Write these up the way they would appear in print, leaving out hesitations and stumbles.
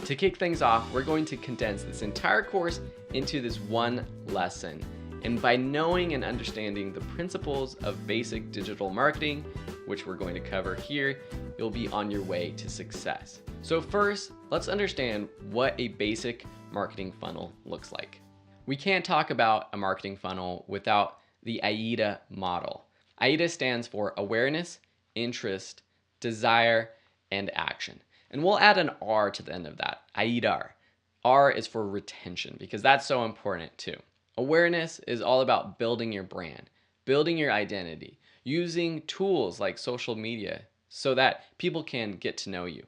To kick things off, we're going to condense this entire course into this one lesson. And by knowing and understanding the principles of basic digital marketing, which we're going to cover here, you'll be on your way to success. So first, let's understand what a basic marketing funnel looks like. We can't talk about a marketing funnel without the AIDA model. AIDA stands for awareness, interest, desire, and action. And we'll add an R to the end of that, AIDA. R is for retention because that's so important too. Awareness is all about building your brand, building your identity, using tools like social media so that people can get to know you.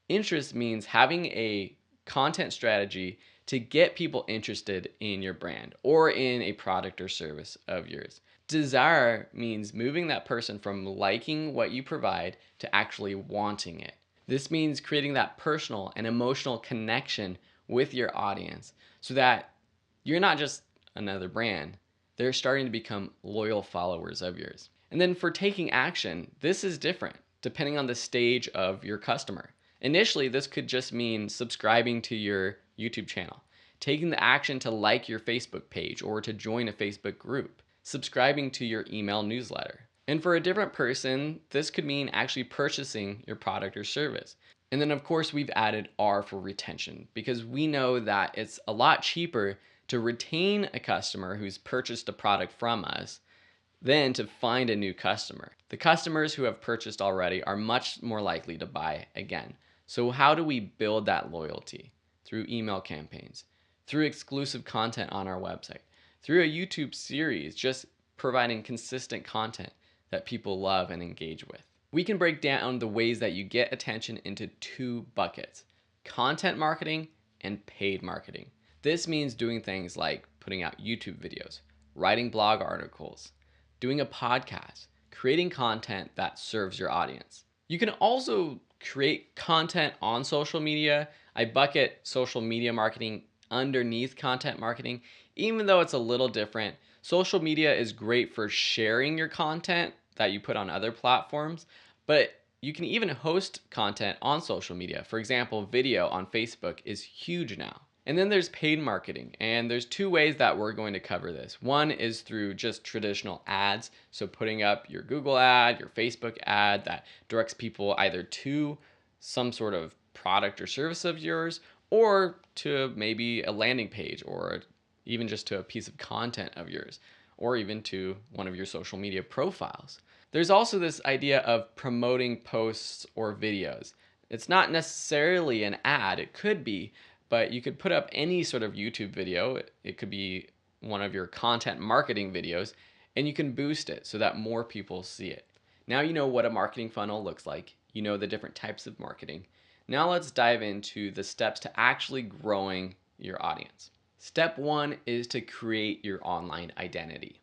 Interest means having a content strategy to get people interested in your brand or in a product or service of yours. Desire means moving that person from liking what you provide to actually wanting it. This means creating that personal and emotional connection with your audience so that you're not just another brand, they're starting to become loyal followers of yours. And then for taking action, this is different depending on the stage of your customer. Initially, this could just mean subscribing to your YouTube channel, taking the action to like your Facebook page or to join a Facebook group, subscribing to your email newsletter. And for a different person, this could mean actually purchasing your product or service. And then of course we've added R for retention because we know that it's a lot cheaper to retain a customer who's purchased a product from us than to find a new customer. The customers who have purchased already are much more likely to buy again. So how do we build that loyalty? Through email campaigns, through exclusive content on our website, through a YouTube series, just providing consistent content that people love and engage with. We can break down the ways that you get attention into two buckets: content marketing and paid marketing. This means doing things like putting out YouTube videos, writing blog articles, doing a podcast, creating content that serves your audience. You can also create content on social media. I bucket social media marketing underneath content marketing, even though it's a little different. Social media is great for sharing your content that you put on other platforms, but you can even host content on social media. For example, video on Facebook is huge now. And then there's paid marketing, and there's two ways that we're going to cover this. One is through just traditional ads, so putting up your Google ad, your Facebook ad that directs people either to some sort of product or service of yours, or to maybe a landing page, or even just to a piece of content of yours, or even to one of your social media profiles. There's also this idea of promoting posts or videos. It's not necessarily an ad, it could be, but you could put up any sort of YouTube video. It could be one of your content marketing videos, and you can boost it so that more people see it. Now you know what a marketing funnel looks like. You know the different types of marketing. Now let's dive into the steps to actually growing your audience. Step one is to create your online identity.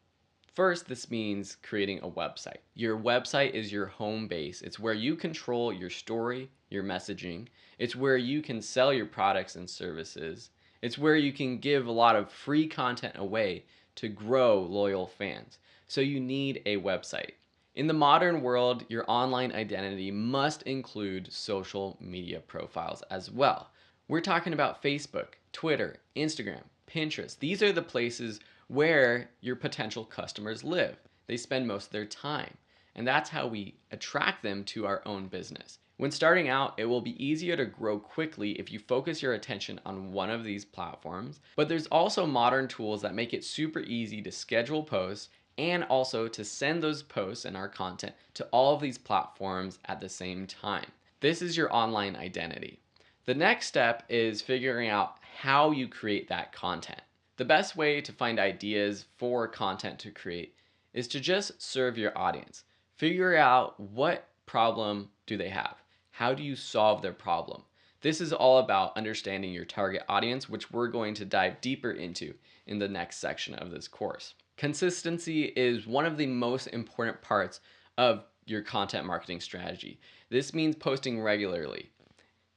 First, this means creating a website. Your website is your home base. It's where you control your story, your messaging. It's where you can sell your products and services. It's where you can give a lot of free content away to grow loyal fans. So you need a website. In the modern world, your online identity must include social media profiles as well. We're talking about Facebook, Twitter, Instagram, Pinterest. These are the places where your potential customers live. They spend most of their time. And that's how we attract them to our own business. When starting out, it will be easier to grow quickly if you focus your attention on one of these platforms. But there's also modern tools that make it super easy to schedule posts and also to send those posts and our content to all of these platforms at the same time. This is your online identity. The next step is figuring out how you create that content. The best way to find ideas for content to create is to just serve your audience. Figure out what problem do they have? How do you solve their problem? This is all about understanding your target audience, which we're going to dive deeper into in the next section of this course. Consistency is one of the most important parts of your content marketing strategy. This means posting regularly.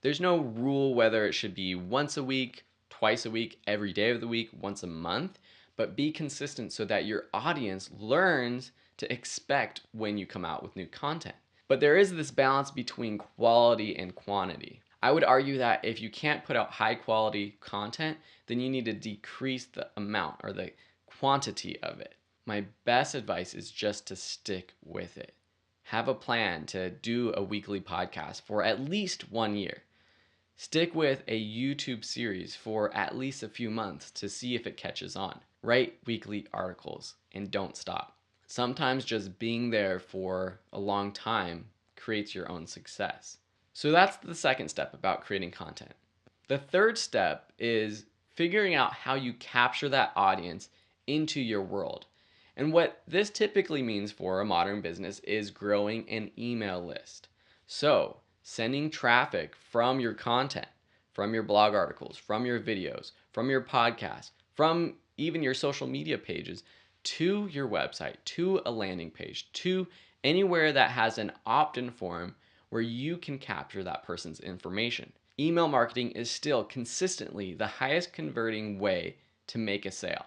There's no rule whether it should be once a week, twice a week, every day of the week, once a month, but be consistent so that your audience learns to expect when you come out with new content. But there is this balance between quality and quantity. I would argue that if you can't put out high quality content, then you need to decrease the amount or the quantity of it. My best advice is just to stick with it. Have a plan to do a weekly podcast for at least 1 year. Stick with a YouTube series for at least a few months to see if it catches on. Write weekly articles and don't stop. Sometimes just being there for a long time creates your own success. So that's the second step about creating content. The third step is figuring out how you capture that audience into your world. And what this typically means for a modern business is growing an email list. So, sending traffic from your content, from your blog articles, from your videos, from your podcast, from even your social media pages to your website, to a landing page, to anywhere that has an opt-in form where you can capture that person's information. Email marketing is still consistently the highest converting way to make a sale.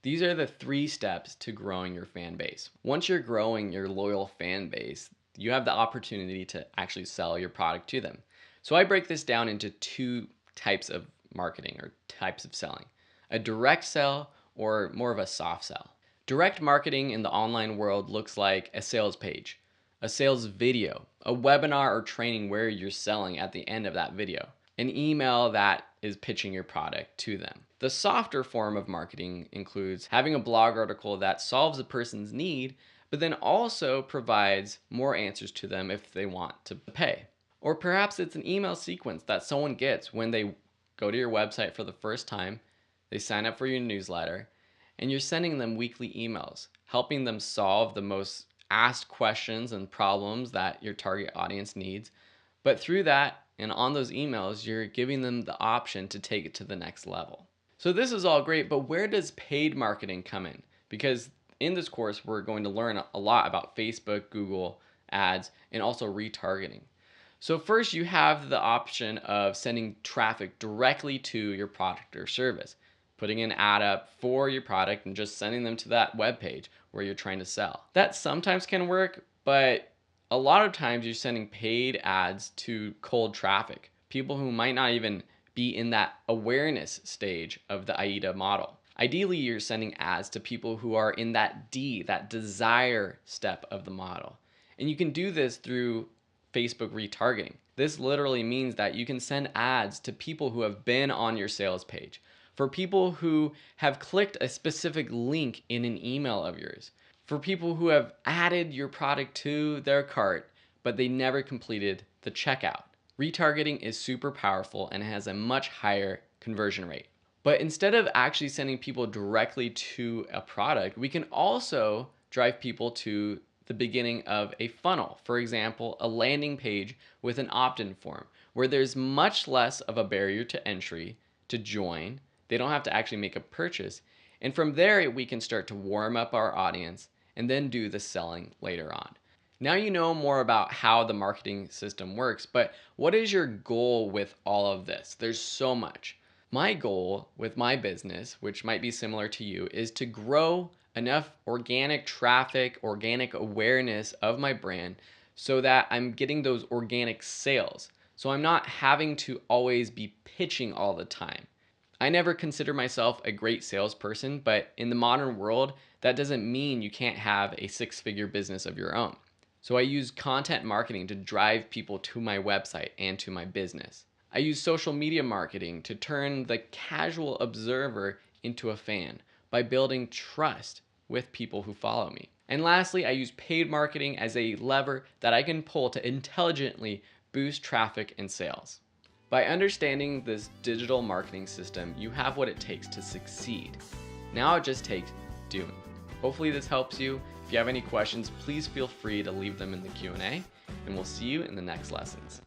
These are the 3 steps to growing your fan base. Once you're growing your loyal fan base, you have the opportunity to actually sell your product to them. So I break this down into 2 types of marketing or types of selling. A direct sell or more of a soft sell. Direct marketing in the online world looks like a sales page, a sales video, a webinar or training where you're selling at the end of that video, an email that is pitching your product to them. The softer form of marketing includes having a blog article that solves a person's need, but then also provides more answers to them if they want to pay. Or perhaps it's an email sequence that someone gets when they go to your website for the first time, they sign up for your newsletter, and you're sending them weekly emails, helping them solve the most asked questions and problems that your target audience needs. But through that and on those emails, you're giving them the option to take it to the next level. So this is all great, but where does paid marketing come in? Because in this course, we're going to learn a lot about Facebook, Google ads, and also retargeting. So first, you have the option of sending traffic directly to your product or service, putting an ad up for your product and just sending them to that web page where you're trying to sell. That sometimes can work, but a lot of times you're sending paid ads to cold traffic, people who might not even be in that awareness stage of the AIDA model. Ideally, you're sending ads to people who are in that D, that desire step of the model. And you can do this through Facebook retargeting. This literally means that you can send ads to people who have been on your sales page, for people who have clicked a specific link in an email of yours, for people who have added your product to their cart, but they never completed the checkout. Retargeting is super powerful and has a much higher conversion rate. But instead of actually sending people directly to a product, we can also drive people to the beginning of a funnel. For example, a landing page with an opt-in form where there's much less of a barrier to entry to join. They don't have to actually make a purchase. And from there, we can start to warm up our audience and then do the selling later on. Now you know more about how the marketing system works, but what is your goal with all of this? There's so much. My goal with my business, which might be similar to you, is to grow enough organic traffic, organic awareness of my brand so that I'm getting those organic sales. So I'm not having to always be pitching all the time. I never consider myself a great salesperson, but in the modern world, that doesn't mean you can't have a 6-figure business of your own. So I use content marketing to drive people to my website and to my business. I use social media marketing to turn the casual observer into a fan by building trust with people who follow me. And lastly, I use paid marketing as a lever that I can pull to intelligently boost traffic and sales. By understanding this digital marketing system, you have what it takes to succeed. Now it just takes doing. Hopefully this helps you. If you have any questions, please feel free to leave them in the Q&A, and we'll see you in the next lessons.